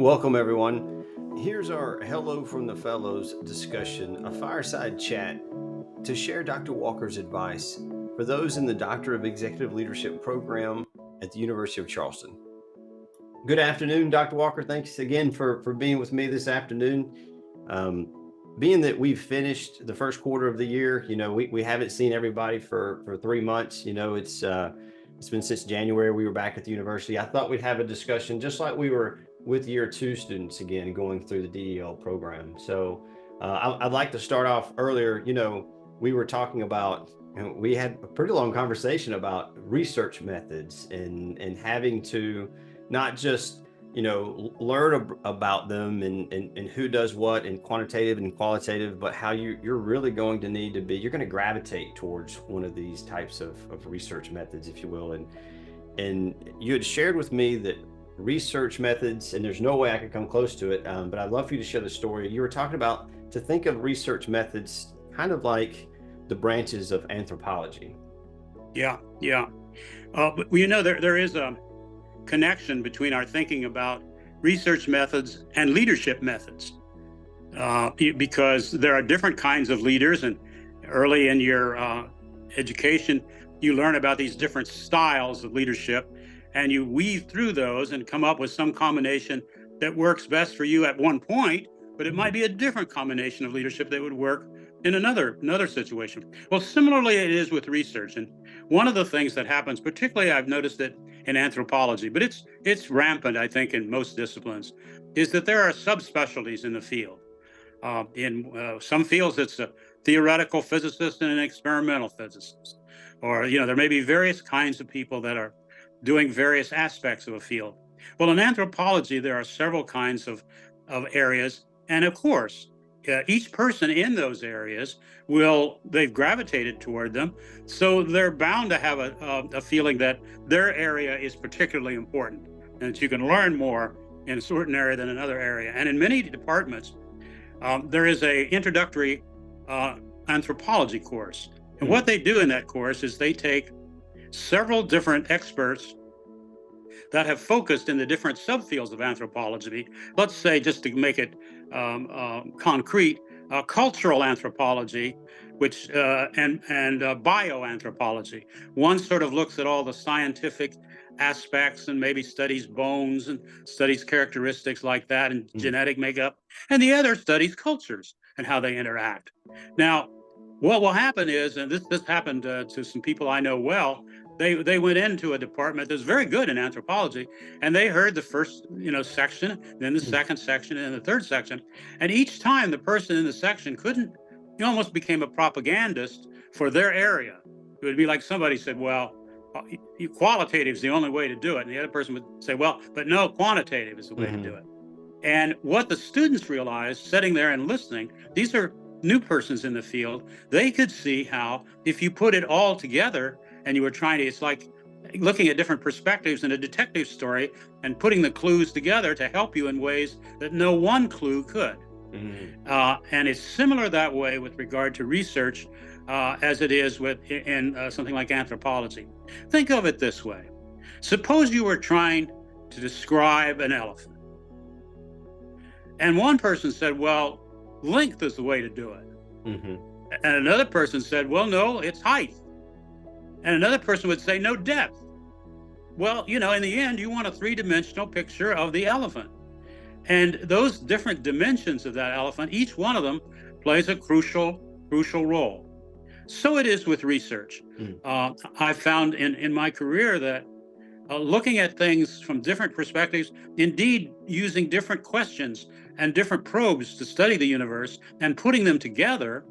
Welcome, everyone. Here's our Hello from the Fellows discussion, a fireside chat to share Dr. Walker's advice for those in the Doctor of Executive Leadership program at the University of Charleston. Good afternoon, Dr. Walker. Thanks again for being with me this afternoon. Being that we've finished the first quarter of the year, we haven't seen everybody for 3 months. It's been since January we were back at the university. I thought we'd have a discussion just like we were with year two students again going through the DEL program. So I'd like to start off earlier. We were talking about, we had a pretty long conversation about research methods and having to not just learn about them and who does what in quantitative and qualitative, but how you're really going to need to be, you're going to gravitate towards one of these types of research methods, if you will. And you had shared with me that research methods, and there's no way I could come close to it, but I'd love for you to share the story. You were talking about to think of research methods kind of like the branches of anthropology. Yeah. But there is a connection between our thinking about research methods and leadership methods, because there are different kinds of leaders, and early in your education, you learn about these different styles of leadership, and you weave through those and come up with some combination that works best for you at one point, but it might be a different combination of leadership that would work in another situation. Well, similarly, it is with research. And one of the things that happens, particularly I've noticed it in anthropology, but it's rampant, I think, in most disciplines, is that there are subspecialties in the field. In some fields, it's a theoretical physicist and an experimental physicist. Or, there may be various kinds of people that are doing various aspects of a field. Well, in anthropology, there are several kinds of areas. And of course, each person in those areas they've gravitated toward them. So they're bound to have a feeling that their area is particularly important and that you can learn more in a certain area than another area. And in many departments, there is a introductory anthropology course. And what they do in that course is they take several different experts that have focused in the different subfields of anthropology. Let's say, just to make it concrete, cultural anthropology, which and bioanthropology. One sort of looks at all the scientific aspects and maybe studies bones and studies characteristics like that and genetic makeup, and the other studies cultures and how they interact. Now, what will happen is, and this happened to some people I know well. They went into a department that's very good in anthropology, and they heard the first section, then the second section, and the third section, and each time the person in the section almost became a propagandist for their area. It would be like somebody said, "Well, qualitative is the only way to do it," and the other person would say, "Well, but no, quantitative is the way to do it." And what the students realized, sitting there and listening, these are new persons in the field, they could see how if you put it all together and you were it's like looking at different perspectives in a detective story and putting the clues together to help you in ways that no one clue could. And it's similar that way with regard to research as it is in something like anthropology. Think of it this way. Suppose you were trying to describe an elephant. And one person said, "Well, length is the way to do it." And another person said, "Well, no, it's height." And another person would say, "No, depth." Well, in the end, you want a three-dimensional picture of the elephant. And those different dimensions of that elephant, each one of them plays a crucial role. So it is with research. I found in my career that looking at things from different perspectives, indeed using different questions and different probes to study the universe and putting them together,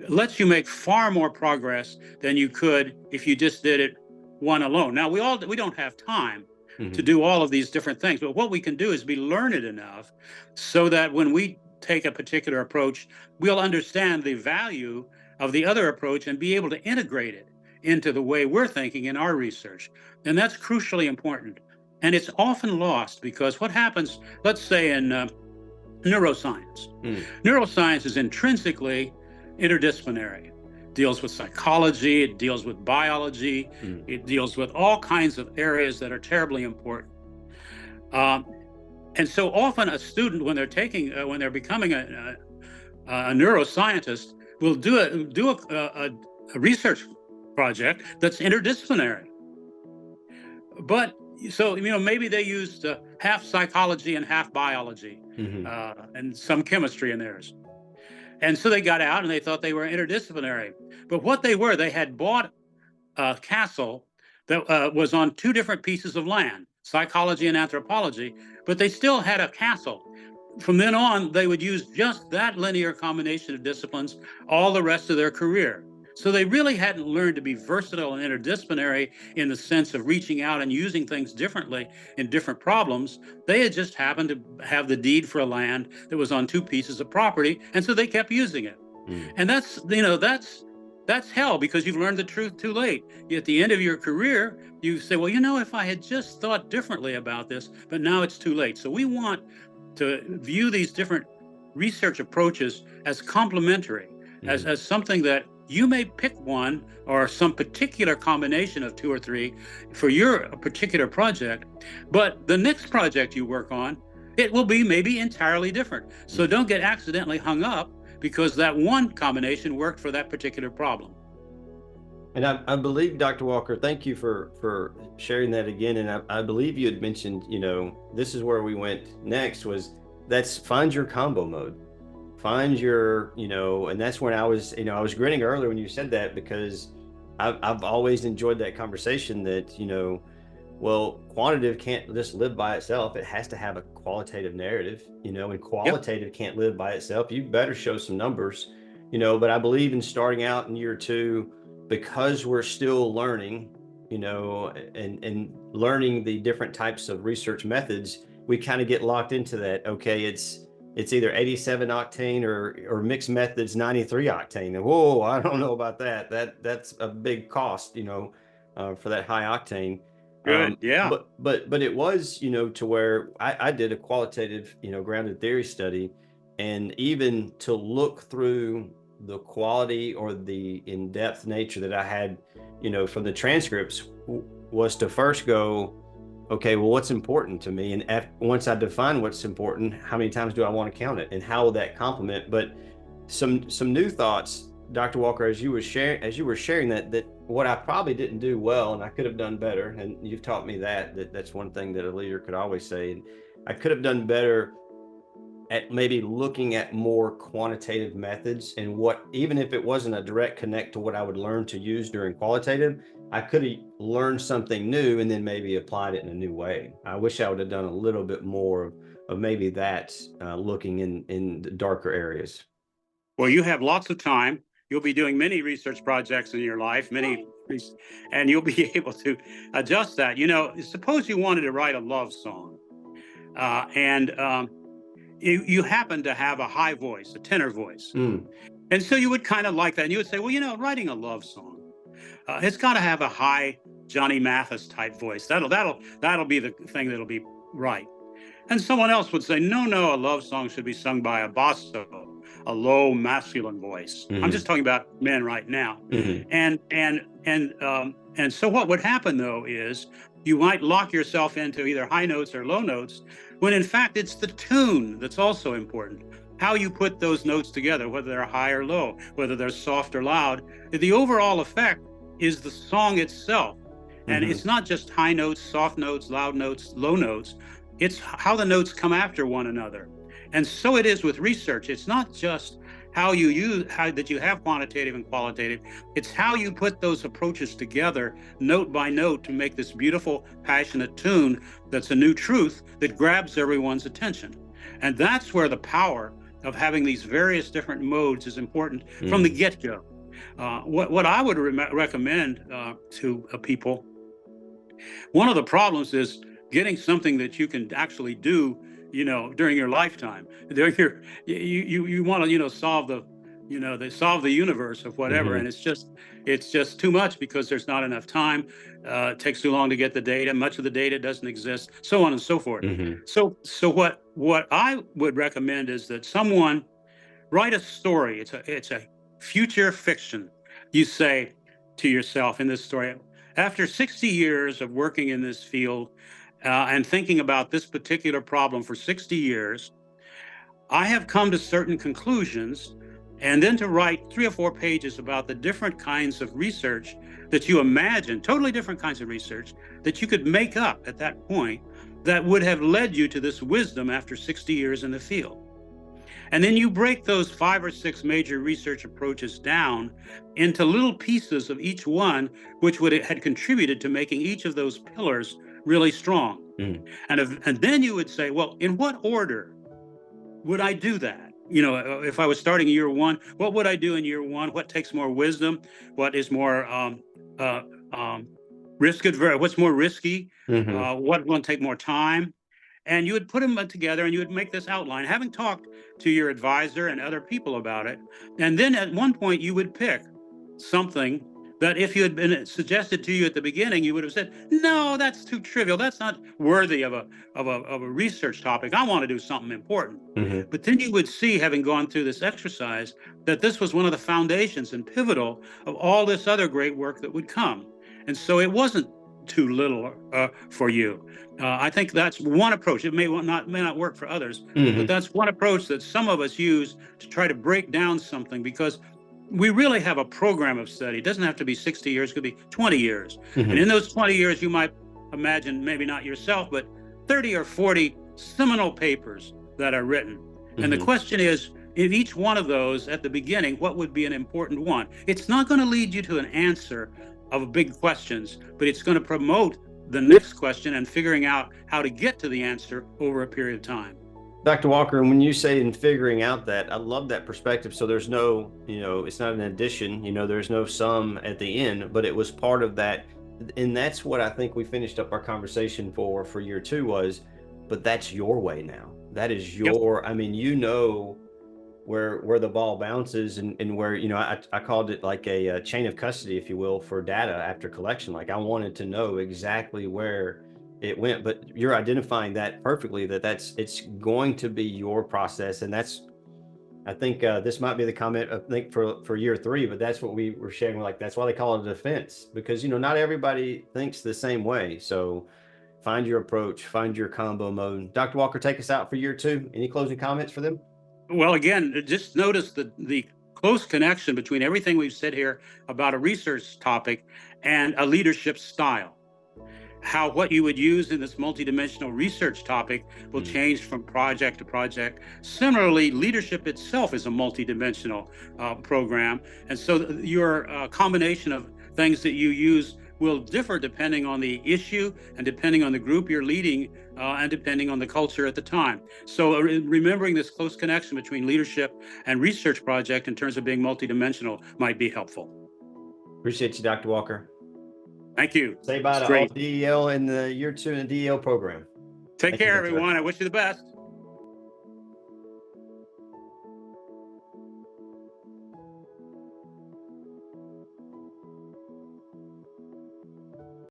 lets you make far more progress than you could if you just did it one alone. Now, we don't have time to do all of these different things, but what we can do is be learned enough so that when we take a particular approach, we'll understand the value of the other approach and be able to integrate it into the way we're thinking in our research. And that's crucially important. And it's often lost because what happens, let's say in neuroscience. Neuroscience is intrinsically interdisciplinary. Deals with psychology, it deals with biology, it deals with all kinds of areas that are terribly important. And so often a student, when they're becoming a neuroscientist, will do a research project that's interdisciplinary. But so, maybe they used half psychology and half biology, Hmm. and some chemistry in theirs. And so they got out and they thought they were interdisciplinary. But what they had bought a castle that was on two different pieces of land, psychology and anthropology, but they still had a castle. From then on, they would use just that linear combination of disciplines all the rest of their career. So they really hadn't learned to be versatile and interdisciplinary in the sense of reaching out and using things differently in different problems. They had just happened to have the deed for a land that was on two pieces of property, and so they kept using it. Mm. And that's hell, because you've learned the truth too late. At the end of your career, you say, well, if I had just thought differently about this, but now it's too late. So we want to view these different research approaches as complementary, Mm. as something that you may pick one or some particular combination of two or three for your particular project, but the next project you work on, it will be maybe entirely different. So don't get accidentally hung up because that one combination worked for that particular problem. And I believe, Dr. Walker, thank you for sharing that again. And I believe you had mentioned, this is where we went next, was that's find your combo mode. Find your, and that's when I was, I was grinning earlier when you said that, because I've always enjoyed that conversation that, well, quantitative can't just live by itself. It has to have a qualitative narrative, and Yep. qualitative can't live by itself. You better show some numbers, but I believe in starting out in year two, because we're still learning, and learning the different types of research methods, we kind of get locked into that. Okay, it's either 87 octane or mixed methods 93 octane. And whoa, I don't know about that. That's a big cost, for that high octane. Good. Yeah. But it was, to where I did a qualitative, grounded theory study, and even to look through the quality or the in-depth nature that I had, from the transcripts, was to first go, okay, well, what's important to me? And once I define what's important, how many times do I want to count it, and how will that complement? But some new thoughts, Dr. Walker, as you were sharing that what I probably didn't do well, and I could have done better, and you've taught me that's one thing that a leader could always say, and I could have done better at maybe looking at more quantitative methods, and what, even if it wasn't a direct connect to what I would learn to use during qualitative, I could have learned something new and then maybe applied it in a new way. I wish I would have done a little bit more of maybe that, looking in the darker areas. Well, you have lots of time. You'll be doing many research projects in your life, and you'll be able to adjust that. Suppose you wanted to write a love song, and you happen to have a high voice, a tenor voice. Mm. And so you would kind of like that. And you would say, well, writing a love song, it's got to have a high Johnny Mathis type voice. That'll be the thing that'll be right. And someone else would say, no, a love song should be sung by a basso, a low masculine voice. Mm-hmm. I'm just talking about men right now. Mm-hmm. And so what would happen, though, is you might lock yourself into either high notes or low notes, when in fact it's the tune that's also important. How you put those notes together, whether they're high or low, whether they're soft or loud, the overall effect is the song itself. And Mm-hmm. it's not just high notes, soft notes, loud notes, low notes. It's how the notes come after one another. And so it is with research. It's not just how you have quantitative and qualitative. It's how you put those approaches together, note by note, to make this beautiful, passionate tune that's a new truth that grabs everyone's attention. And that's where the power of having these various different modes is important from the get-go. What I would recommend to people, one of the problems is getting something that you can actually do, during your lifetime. During you want to, solve the universe of whatever, Mm-hmm. and it's just too much because there's not enough time. It takes too long to get the data. Much of the data doesn't exist, so on and so forth. Mm-hmm. So what I would recommend is that someone write a story. It's a future fiction. You say to yourself in this story, after 60 years of working in this field, and thinking about this particular problem for 60 years, I have come to certain conclusions, and then to write 3 or 4 pages about the different kinds of research that you imagine, totally different kinds of research that you could make up at that point that would have led you to this wisdom after 60 years in the field. And then you break those 5 or 6 major research approaches down into little pieces of each one, which had contributed to making each of those pillars really strong. Mm. And then you would say, well, in what order would I do that? You know, if I was starting year one, what would I do in year one? What takes more wisdom? What is more risk adverse? What's more risky? Mm-hmm. What will take more time? And you would put them together and you would make this outline, having talked to your advisor and other people about it. And then at one point you would pick something that if you had been suggested to you at the beginning, you would have said, no, that's too trivial. That's not worthy of a research topic. I want to do something important. Mm-hmm. But then you would see, having gone through this exercise, that this was one of the foundations and pivotal of all this other great work that would come. And so it wasn't too little for you. I think that's one approach. It may not work for others, Mm-hmm. but that's one approach that some of us use to try to break down something, because we really have a program of study. It doesn't have to be 60 years, it could be 20 years. Mm-hmm. And in those 20 years, you might imagine, maybe not yourself, but 30 or 40 seminal papers that are written. Mm-hmm. And the question is, in each one of those, at the beginning, what would be an important one? It's not going to lead you to an answer of big questions, but it's going to promote the next question and figuring out how to get to the answer over a period of time. Dr. Walker, and when you say in figuring out that, I love that perspective. So there's no, it's not an addition, there's no sum at the end, but it was part of that. And that's what I think we finished up our conversation for year two was, but that's your way now. That is your, yep. Where the ball bounces and where, I called it like a chain of custody, if you will, for data after collection. Like I wanted to know exactly where it went, but you're identifying that perfectly, it's going to be your process. And that's, I think this might be the comment, I think for year three, but that's what we were sharing. Like, that's why they call it a defense, because, not everybody thinks the same way. So find your approach, find your combo mode. Dr. Walker, take us out for year two. Any closing comments for them? Well, again, just notice the close connection between everything we've said here about a research topic and a leadership style. How what you would use in this multidimensional research topic will change from project to project. Similarly, leadership itself is a multidimensional program. And so your combination of things that you use will differ depending on the issue and depending on the group you're leading and depending on the culture at the time. So remembering this close connection between leadership and research project in terms of being multidimensional might be helpful. Appreciate you, Dr. Walker. Thank you. Say bye to all DEL in the year two in the DEL program. Take care, everyone. I wish you the best.